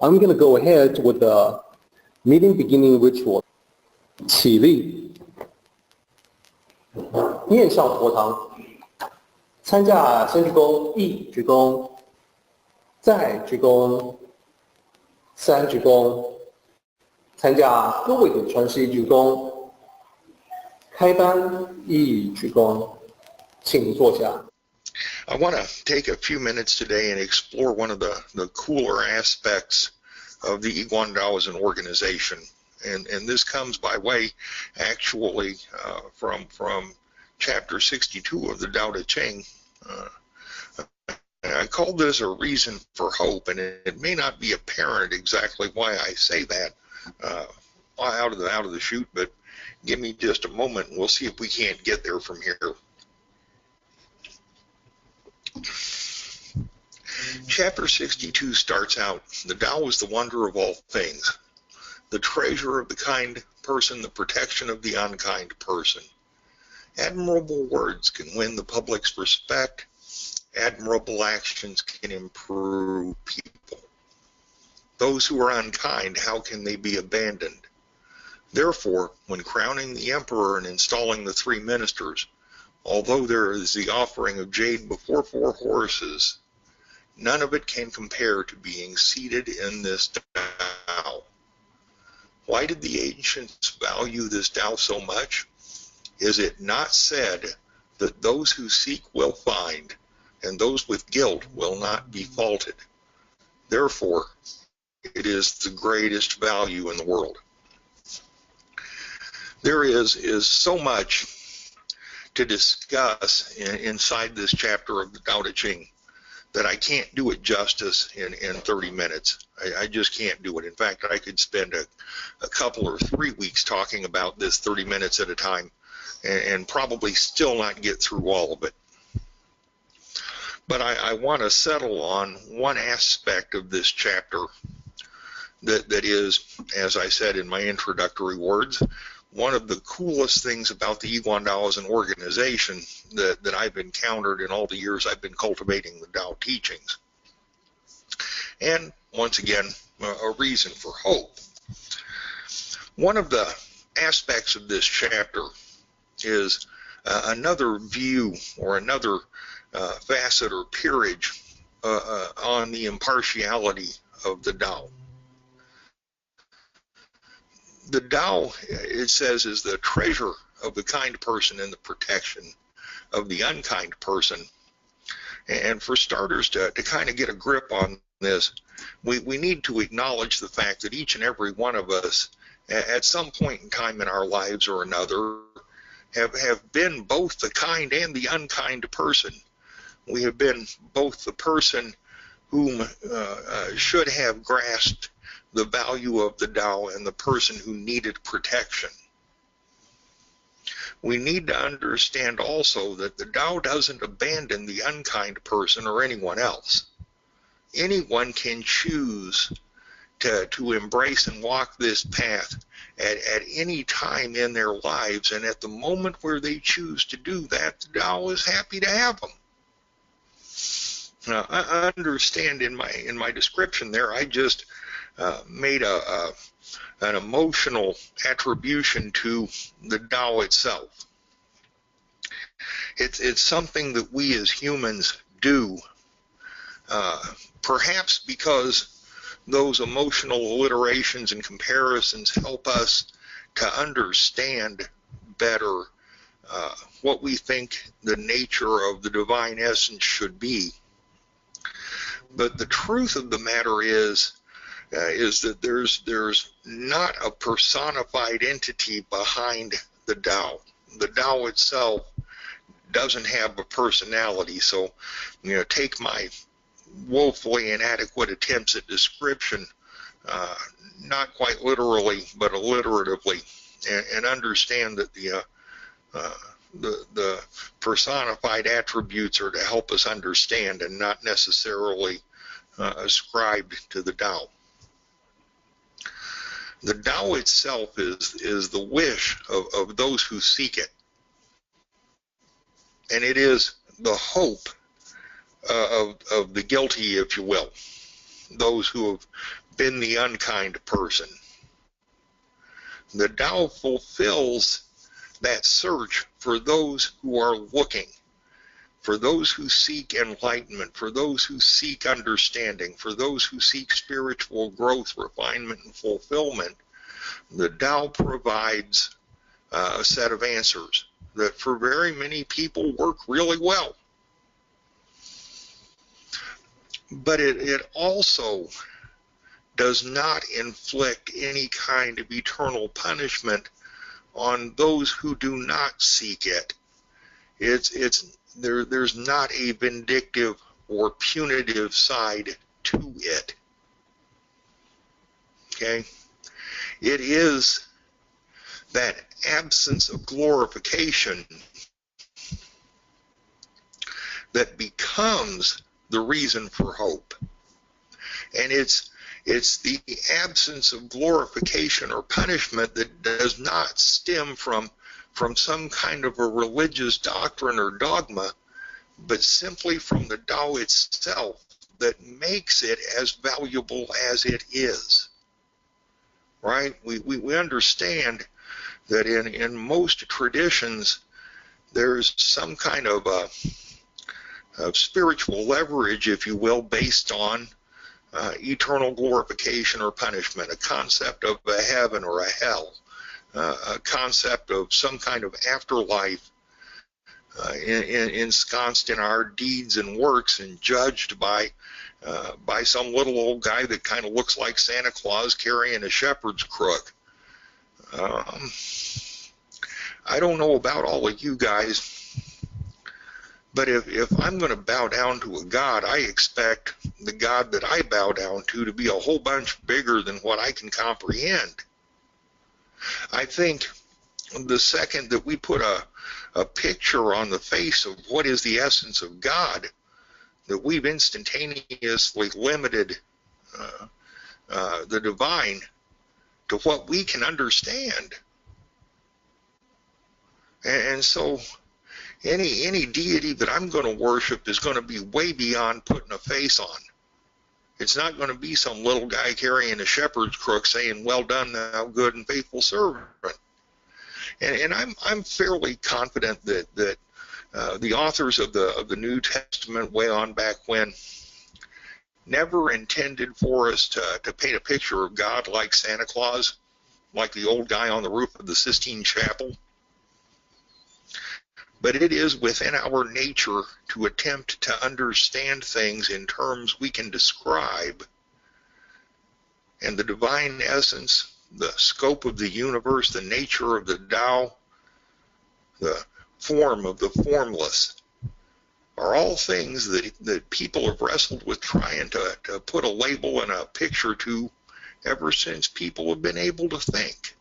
I'm going to go ahead with the meeting beginning ritual. 起立，面向佛堂，参加先鞠躬，一鞠躬，再鞠躬，三鞠躬，参加各位的传世一鞠躬，开班一鞠躬，请坐下。I want to take a few minutes today and explore one of the cooler aspects of the Yiguan Dao as an organization. And this comes by way, actually, from chapter 62 of the Tao Te Ching. I call this a reason for hope, and it may not be apparent exactly why I say that out of the chute, but give me just a moment and we'll see if we can't get there from here. Chapter 62 starts out, the Tao is the wonder of all things, the treasure of the kind person, the protection of the unkind person. Admirable words can win the public's respect. Admirable actions can improve people. Those who are unkind, how can they be abandoned? Therefore, when crowning the emperor and installing the 3 ministers, although there is the offering of jade before 4 horses, none of it can compare to being seated in this Tao. Why did the ancients value this Tao so much? Is it not said that those who seek will find, and those with guilt will not be faulted? Therefore, it is the greatest value in the world. There is so much to discuss inside this chapter of the Tao Te Ching that I can't do it justice in 30 minutes. I just can't do it. In fact, I could spend a couple or 3 weeks talking about this 30 minutes at a time and probably still not get through all of it. But I want to settle on one aspect of this chapter that is, as I said in my introductory words, one of the coolest things about the Yiguan Dao as an organization that I've encountered in all the years I've been cultivating the Tao teachings. And once again, a reason for hope. One of the aspects of this chapter is another view or another facet or peerage on the impartiality of the Tao. The Tao, it says, is the treasure of the kind person and the protection of the unkind person. And for starters, to kind of get a grip on this, we need to acknowledge the fact that each and every one of us, at some point in time in our lives or another, have been both the kind and the unkind person. We have been both the person whom should have grasped the value of the Tao and the person who needed protection. We need to understand also that the Tao doesn't abandon the unkind person or anyone else. Anyone can choose to embrace and walk this path at any time in their lives, and at the moment where they choose to do that, the Tao is happy to have them. Now, I understand in my description there, I just made an emotional attribution to the Tao itself. It's something that we as humans do, perhaps because those emotional alliterations and comparisons help us to understand better what we think the nature of the divine essence should be. But the truth of the matter is that there's not a personified entity behind the Tao. The Tao itself doesn't have a personality. So, take my woefully inadequate attempts at description, not quite literally, but alliteratively, and understand that the personified attributes are to help us understand and not necessarily ascribed to the Tao. The Tao itself is the wish of those who seek it. And it is the hope of the guilty, if you will, those who have been the unkind person. The Tao fulfills that search for those who are looking, for those who seek enlightenment, for those who seek understanding, for those who seek spiritual growth, refinement, and fulfillment. The Tao provides a set of answers that for very many people work really well. But it also does not inflict any kind of eternal punishment on those who do not seek it. There's not a vindictive or punitive side to it. Okay? It is that absence of glorification that becomes the reason for hope. And it's the absence of glorification or punishment that does not stem from some kind of a religious doctrine or dogma, but simply from the Tao itself that makes it as valuable as it is. Right? We understand that in most traditions there's some kind of spiritual leverage, if you will, based on eternal glorification or punishment, a concept of a heaven or a hell, a concept of some kind of afterlife ensconced in our deeds and works and judged by some little old guy that kind of looks like Santa Claus carrying a shepherd's crook. I don't know about all of you guys, but if I'm going to bow down to a God, I expect the God that I bow down to be a whole bunch bigger than what I can comprehend. I think the second that we put a picture on the face of what is the essence of God, that we've instantaneously limited the divine to what we can understand. And so any deity that I'm going to worship is going to be way beyond putting a face on. It's not going to be some little guy carrying a shepherd's crook saying, "Well done, thou good and faithful servant." And I'm fairly confident that the authors of the New Testament way on back when never intended for us to paint a picture of God like Santa Claus, like the old guy on the roof of the Sistine Chapel. But it is within our nature to attempt to understand things in terms we can describe. And the divine essence, the scope of the universe, the nature of the Tao, the form of the formless, are all things that people have wrestled with trying to put a label and a picture to ever since people have been able to think.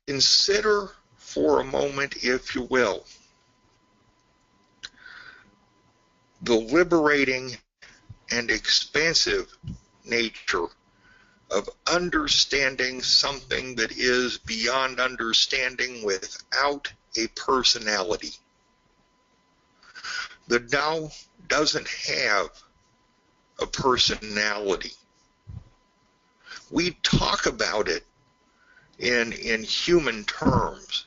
Consider for a moment, if you will, the liberating and expansive nature of understanding something that is beyond understanding without a personality. The Tao doesn't have a personality. We talk about it in human terms.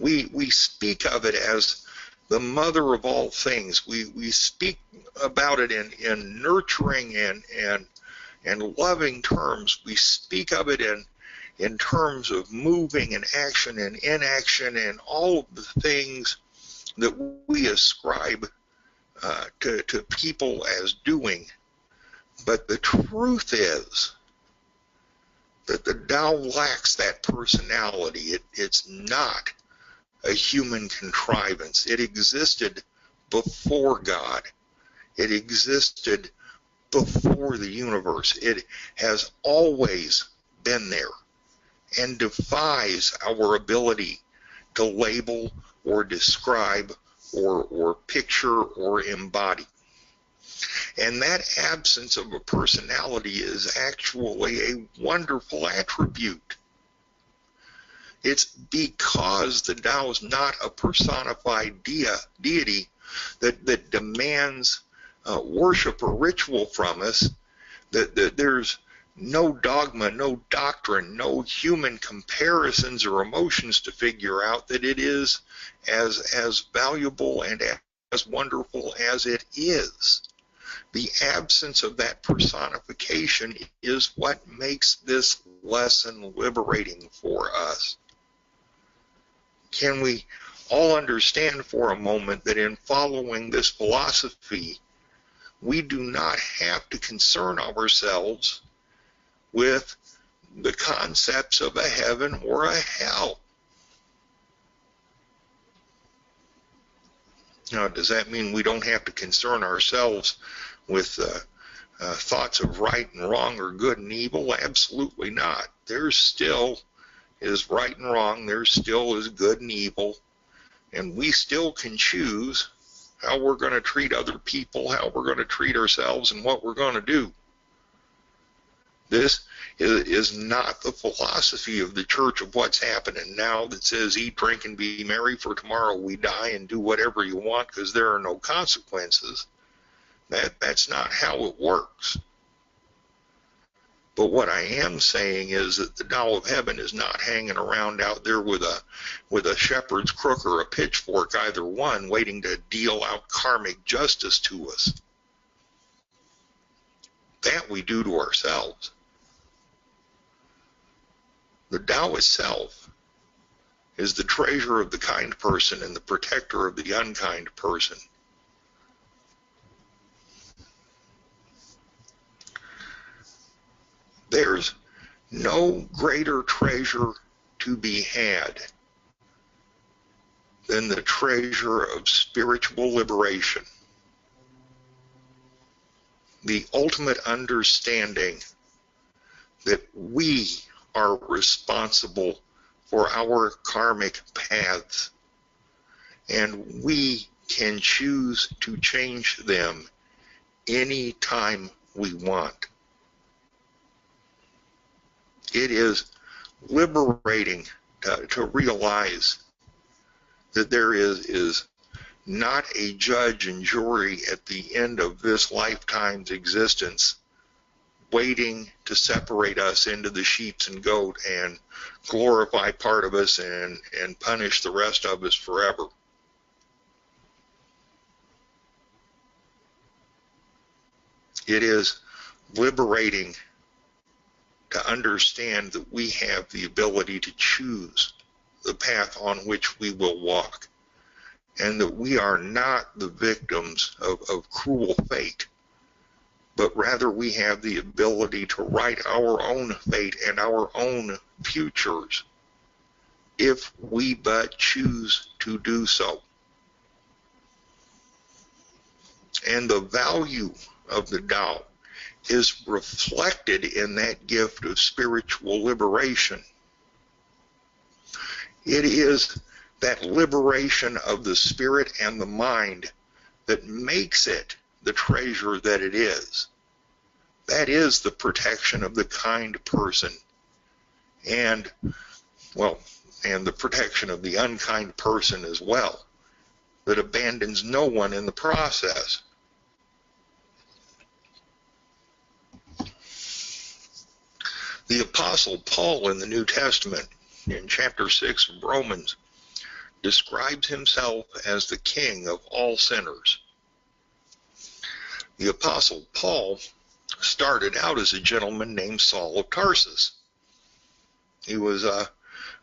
We speak of it as the mother of all things. We speak about it in nurturing and loving terms. We speak of it in terms of moving and action and inaction and all of the things that we ascribe to people as doing. But the truth is that the Tao lacks that personality. It's not a human contrivance. It existed before God. It existed before the universe. It has always been there and defies our ability to label or describe or picture or embody. And that absence of a personality is actually a wonderful attribute. It's because the Tao is not a personified deity that demands worship or ritual from us, that there's no dogma, no doctrine, no human comparisons or emotions to figure out, that it is as valuable and as wonderful as it is. The absence of that personification is what makes this lesson liberating for us. Can we all understand for a moment that in following this philosophy, we do not have to concern ourselves with the concepts of a heaven or a hell? Now, does that mean we don't have to concern ourselves with thoughts of right and wrong or good and evil? Absolutely not. There still is right and wrong. There still is good and evil. And we still can choose how we're going to treat other people, how we're going to treat ourselves, and what we're going to do. This is not the philosophy of the church of what's happening now that says eat, drink, and be merry, for tomorrow we die, and do whatever you want because there are no consequences. That's not how it works. But what I am saying is that the Tao of Heaven is not hanging around out there with a shepherd's crook or a pitchfork, either one, waiting to deal out karmic justice to us. That we do to ourselves. The Tao itself is the treasure of the kind person and the protector of the unkind person. There's no greater treasure to be had than the treasure of spiritual liberation. The ultimate understanding that we are responsible for our karmic paths, and we can choose to change them any time we want. It is liberating to realize that there is not a judge and jury at the end of this lifetime's existence waiting to separate us into the sheep and goat and glorify part of us and punish the rest of us forever. It is liberating to understand that we have the ability to choose the path on which we will walk, and that we are not the victims of cruel fate, but rather we have the ability to write our own fate and our own futures if we but choose to do so. And the value of the Tao is reflected in that gift of spiritual liberation. It is that liberation of the spirit and the mind that makes it the treasure that it is. That is the protection of the kind person, and the protection of the unkind person as well, that abandons no one in the process. The Apostle Paul in the New Testament, in chapter 6 of Romans, describes himself as the king of all sinners. The Apostle Paul started out as a gentleman named Saul of Tarsus. He was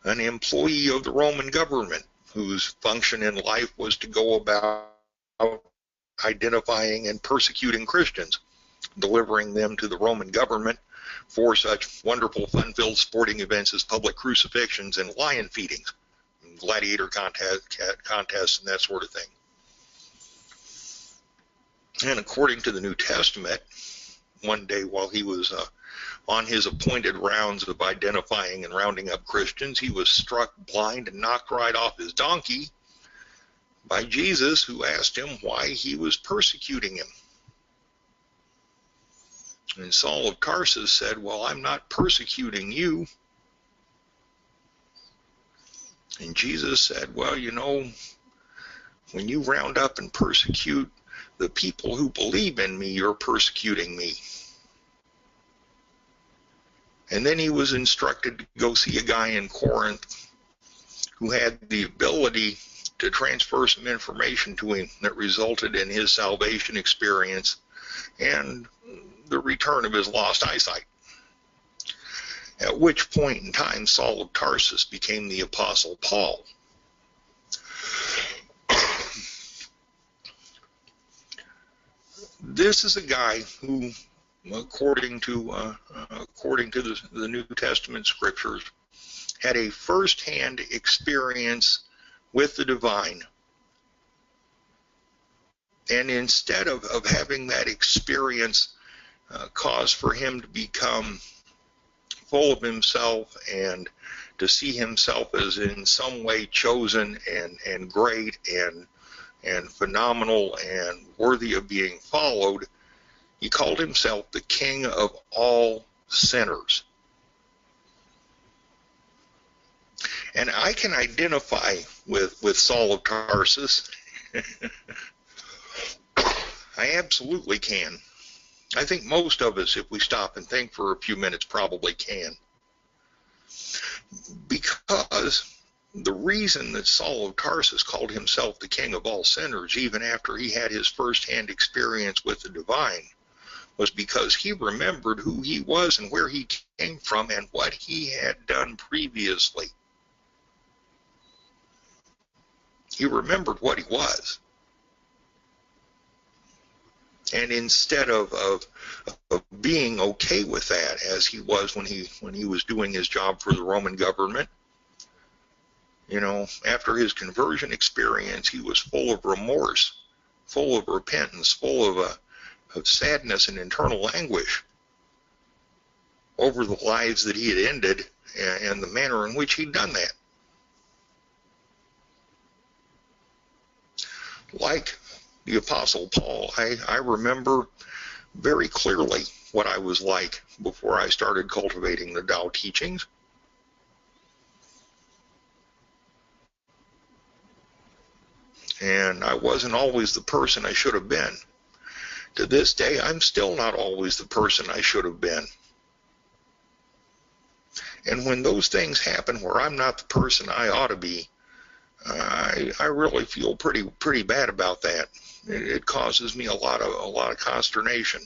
an employee of the Roman government whose function in life was to go about identifying and persecuting Christians, delivering them to the Roman government for such wonderful, fun-filled sporting events as public crucifixions and lion feedings, and gladiator contests, and that sort of thing. And according to the New Testament, one day while he was on his appointed rounds of identifying and rounding up Christians, he was struck blind and knocked right off his donkey by Jesus, who asked him why he was persecuting him. And Saul of Tarsus said, "Well, I'm not persecuting you." And Jesus said, "Well, you know, when you round up and persecute the people who believe in me are persecuting me. And then he was instructed to go see a guy in Corinth who had the ability to transfer some information to him that resulted in his salvation experience and the return of his lost eyesight. At which point in time, Saul of Tarsus became the Apostle Paul. This is a guy who, according to the New Testament scriptures, had a first-hand experience with the divine. And instead of having that experience cause for him to become full of himself and to see himself as in some way chosen and great and phenomenal and worthy of being followed, he called himself the King of all sinners. And I can identify with Saul of Tarsus. I absolutely can. I think most of us, if we stop and think for a few minutes, probably can. Because the reason that Saul of Tarsus called himself the King of all sinners, even after he had his first-hand experience with the divine, was because he remembered who he was and where he came from and what he had done previously. He remembered what he was. And instead of being okay with that, as he was when he was doing his job for the Roman government, after his conversion experience, he was full of remorse, full of repentance, full of sadness and internal anguish over the lives that he had ended and the manner in which he'd done that. Like the Apostle Paul, I remember very clearly what I was like before I started cultivating the Tao teachings. And I wasn't always the person I should have been. To this day, I'm still not always the person I should have been. And when those things happen where I'm not the person I ought to be, I really feel pretty bad about that. It causes me a lot of consternation,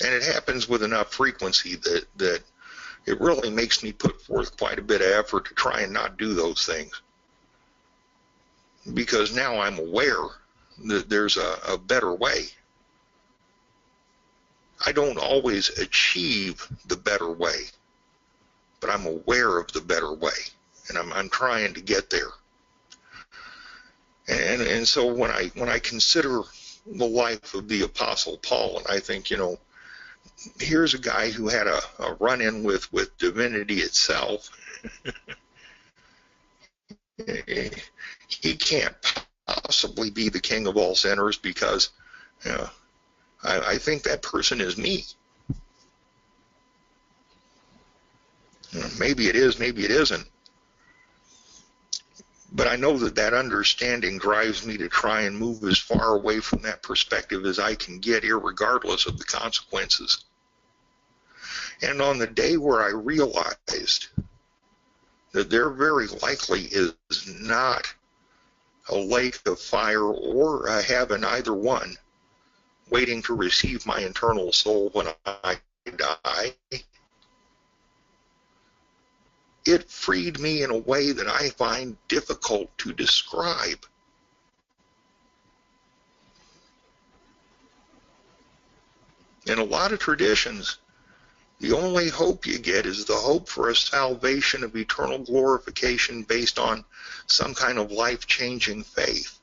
and it happens with enough frequency that it really makes me put forth quite a bit of effort to try and not do those things, because now I'm aware that there's a better way. I don't always achieve the better way, but I'm aware of the better way. And I'm trying to get there. And so when I consider the life of the Apostle Paul, and I think, here's a guy who had a run-in with divinity itself. He can't possibly be the King of all sinners, because I think that person is me. Maybe it is, maybe it isn't. But I know that understanding drives me to try and move as far away from that perspective as I can get, irregardless of the consequences. And on the day where I realized that there very likely is not a lake of fire or a heaven, either one, waiting to receive my eternal soul when I die, it freed me in a way that I find difficult to describe. In a lot of traditions, the only hope you get is the hope for a salvation of eternal glorification based on some kind of life-changing faith.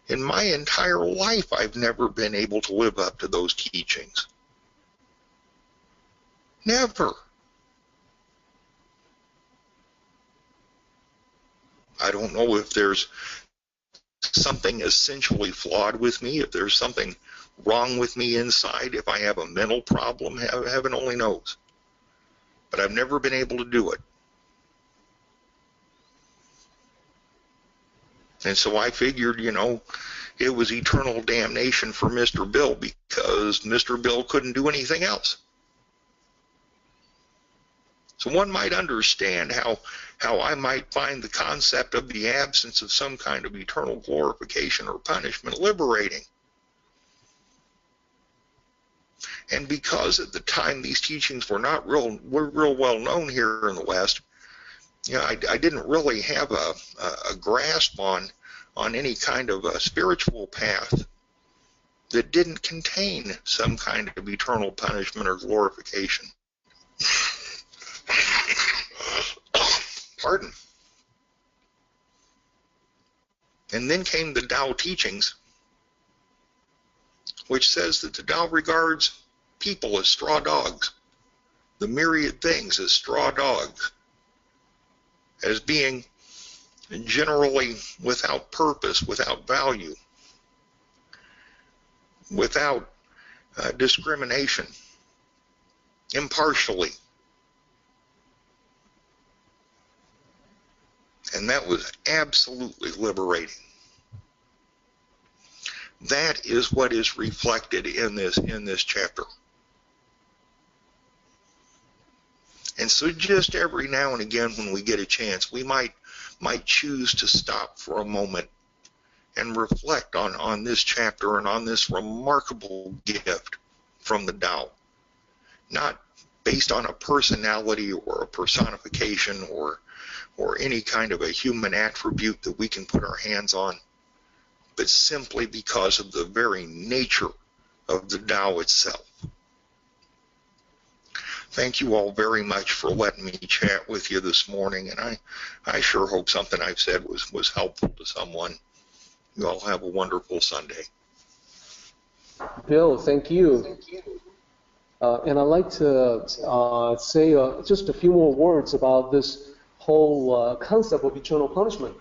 In my entire life, I've never been able to live up to those teachings. Never. I don't know if there's something essentially flawed with me, if there's something wrong with me inside, if I have a mental problem, heaven only knows. But I've never been able to do it. And so I figured, it was eternal damnation for Mr. Bill because Mr. Bill couldn't do anything else. So one might understand how I might find the concept of the absence of some kind of eternal glorification or punishment liberating. And because at the time these teachings were not real well known here in the West, you know, I didn't really have a grasp on any kind of a spiritual path that didn't contain some kind of eternal punishment or glorification. Pardon. And then came the Tao teachings, which says that the Tao regards people as straw dogs, the myriad things as straw dogs, as being generally without purpose, without value, without discrimination, impartially. And that was absolutely liberating. That is what is reflected in this chapter. And so just every now and again when we get a chance, we might choose to stop for a moment and reflect on this chapter and on this remarkable gift from the Tao. Not based on a personality or a personification or any kind of a human attribute that we can put our hands on, but simply because of the very nature of the Tao itself. Thank you all very much for letting me chat with you this morning, and I sure hope something I've said was helpful to someone. You all have a wonderful Sunday. Bill, thank you. And I'd like to say just a few more words about this whole concept of eternal punishment.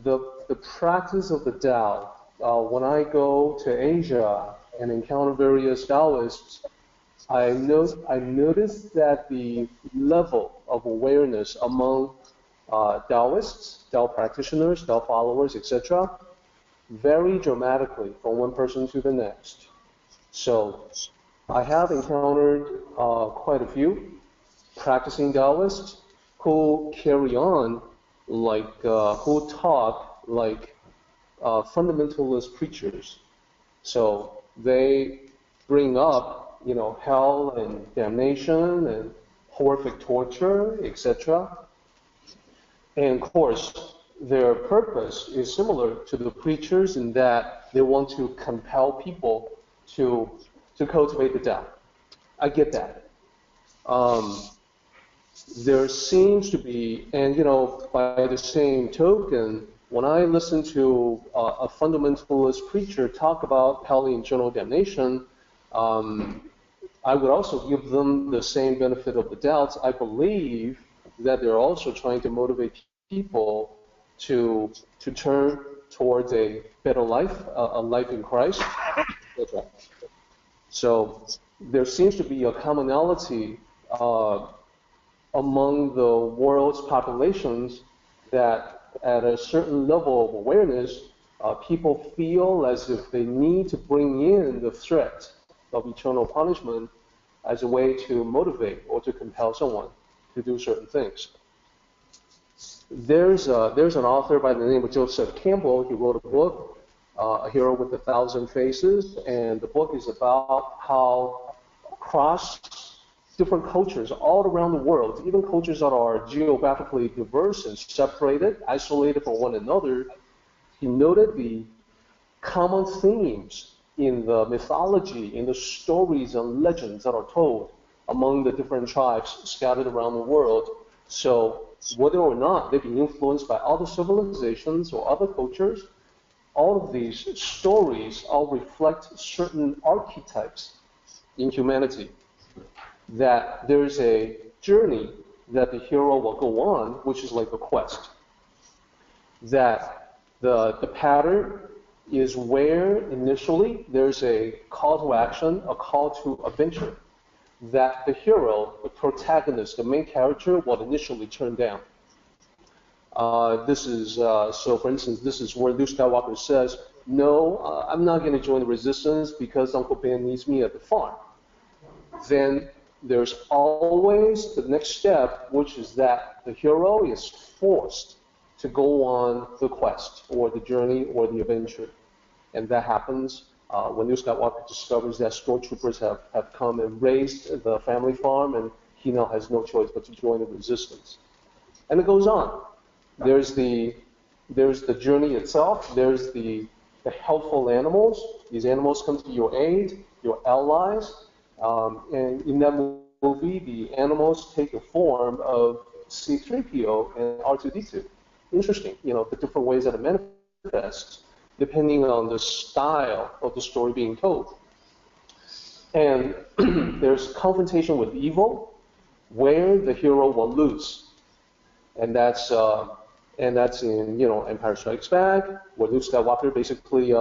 The practice of the Tao, when I go to Asia and encounter various Taoists, I noticed that the level of awareness among Taoists, Tao practitioners, Tao followers, etc., vary dramatically from one person to the next. So I have encountered quite a few practicing Taoists who carry on like, who talk like fundamentalist preachers. So they bring up, you know, hell and damnation and horrific torture, etc. And of course, their purpose is similar to the preachers in that they want to compel people to cultivate the Tao. I get that. There seems to be, and you know, by the same token, when I listen to a fundamentalist preacher talk about hell and eternal damnation, I would also give them the same benefit of the doubt. I believe that they're also trying to motivate people to turn towards a better life, a life in Christ. So there seems to be a commonality among the world's populations that at a certain level of awareness, people feel as if they need to bring in the threat of eternal punishment as a way to motivate or to compel someone to do certain things. There's an author by the name of Joseph Campbell. He wrote a book, A Hero with a Thousand Faces, and the book is about how across different cultures all around the world, even cultures that are geographically diverse and separated, isolated from one another, he noted the common themes in the mythology, in the stories and legends that are told among the different tribes scattered around the world. So whether or not they be influenced by other civilizations or other cultures, all of these stories all reflect certain archetypes in humanity. That there's a journey that the hero will go on, which is like a quest. That the pattern is where initially there's a call to action, a call to adventure, that the hero, the protagonist, the main character will initially turn down. This is, so for instance, this is where Luke Skywalker says, no, I'm not going to join the resistance because Uncle Ben needs me at the farm. Then there's always the next step, which is that the hero is forced to go on the quest or the journey or the adventure. And that happens when Luke Skywalker discovers that stormtroopers have come and raised the family farm, and he now has no choice but to join the resistance. And it goes on. There's the journey itself. There's the helpful animals. These animals come to your aid, your allies. And in that movie, the animals take the form of C-3PO and R2-D2. Interesting, the different ways that it manifests, depending on the style of the story being told. And there's confrontation with evil, where the hero will lose. And that's in, Empire Strikes Back, where Luke Skywalker basically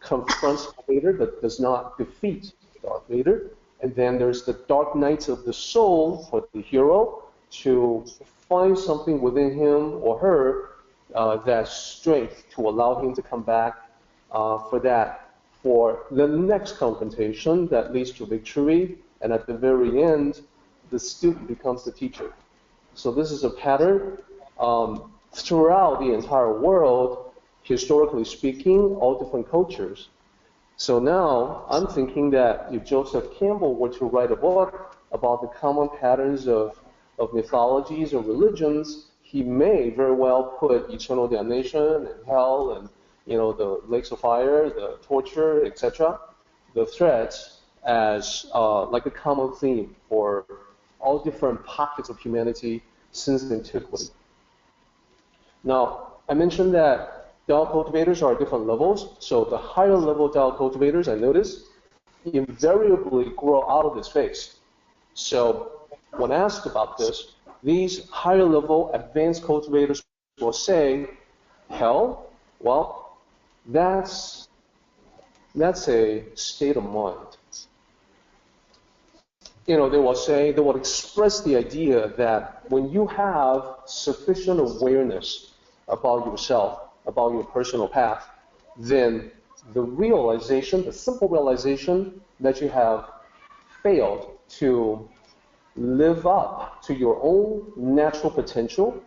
confronts Darth Vader but does not defeat Darth Vader. And then there's the dark nights of the soul for the hero to find something within him or her that strength to allow him to come back for the next confrontation that leads to victory. And at the very end, the student becomes the teacher. So this is a pattern throughout the entire world, historically speaking, all different cultures. So now I'm thinking that if Joseph Campbell were to write a book about the common patterns of mythologies or religions, he may very well put eternal damnation and hell and the lakes of fire, the torture, etc., the threats as like a common theme for all different pockets of humanity since antiquity. Now, I mentioned that Tao cultivators are at different levels. So the higher level Tao cultivators, I noticed, invariably grow out of this phase. So when asked about this, these higher level advanced cultivators will say, hell, well, that's a state of mind. They will express the idea that when you have sufficient awareness about yourself, about your personal path, then the simple realization that you have failed to live up to your own natural potential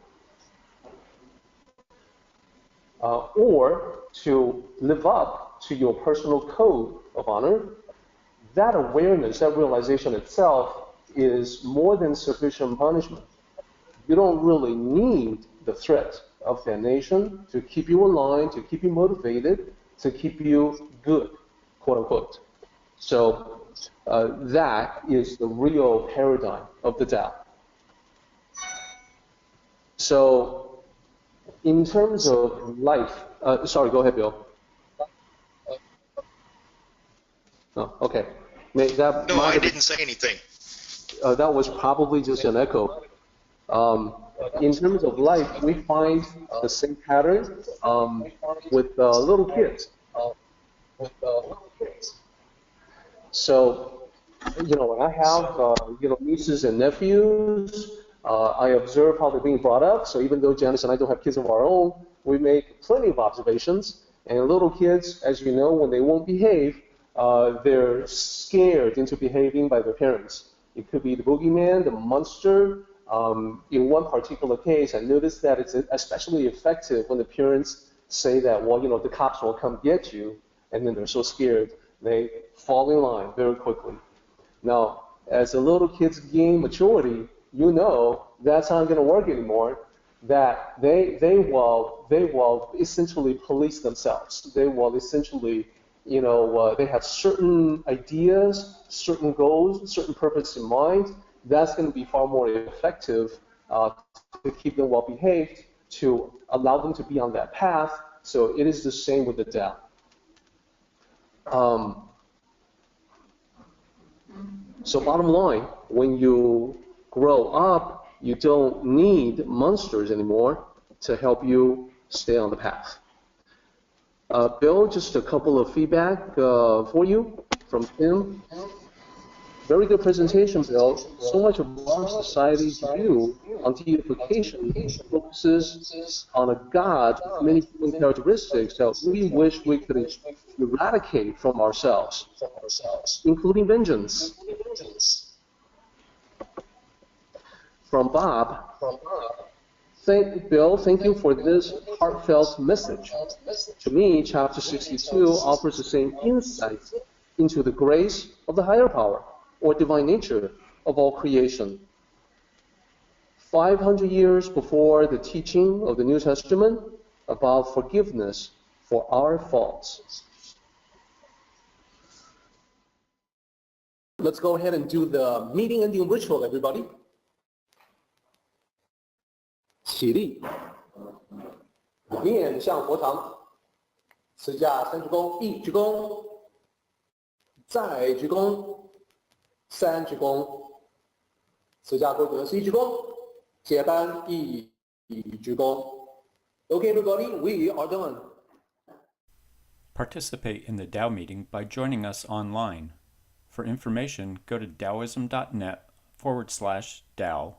or to live up to your personal code of honor, that awareness, that realization itself is more than sufficient punishment. You don't really need the threat of damnation to keep you aligned, to keep you motivated, to keep you good, quote unquote. So that is the real paradigm of the Tao. So in terms of life, sorry, go ahead, Bill. Oh, okay. No, I didn't say anything. That was probably just an echo. In terms of life, we find the same pattern with little kids. So, when I have, nieces and nephews, I observe how they're being brought up. So even though Janice and I don't have kids of our own, we make plenty of observations. And little kids, as you know, when they won't behave, they're scared into behaving by their parents. It could be the boogeyman, the monster. In one particular case, I noticed that it's especially effective when the parents say that, well, the cops will come get you, and then they're so scared, they fall in line very quickly. Now, as the little kids gain maturity, that's not going to work anymore, that they will essentially police themselves. They will essentially, they have certain ideas, certain goals, certain purpose in mind. That's going to be far more effective to keep them well behaved, to allow them to be on that path. So it is the same with the Tao. So bottom line, when you grow up, you don't need monsters anymore to help you stay on the path. Bill, just a couple of feedback for you from Tim. Very good presentation, Bill. So much of our society's view on deification focuses on a God with many human characteristics that we wish we could eradicate from ourselves, including vengeance. From Bob. Bill, thank you for this heartfelt message. To me, chapter 62 offers the same insight into the grace of the higher power, or divine nature, of all creation. 500 years before the teaching of the New Testament about forgiveness for our faults. Let's go ahead and do the meeting ending ritual, everybody. 起立，面向佛堂，持架三鞠躬，一鞠躬，再鞠躬，三鞠躬，持架规格是一鞠躬，接班一鞠躬。Okay, everybody, we are done. Participate in the Tao meeting by joining us online. For information, go to taoism.net/Tao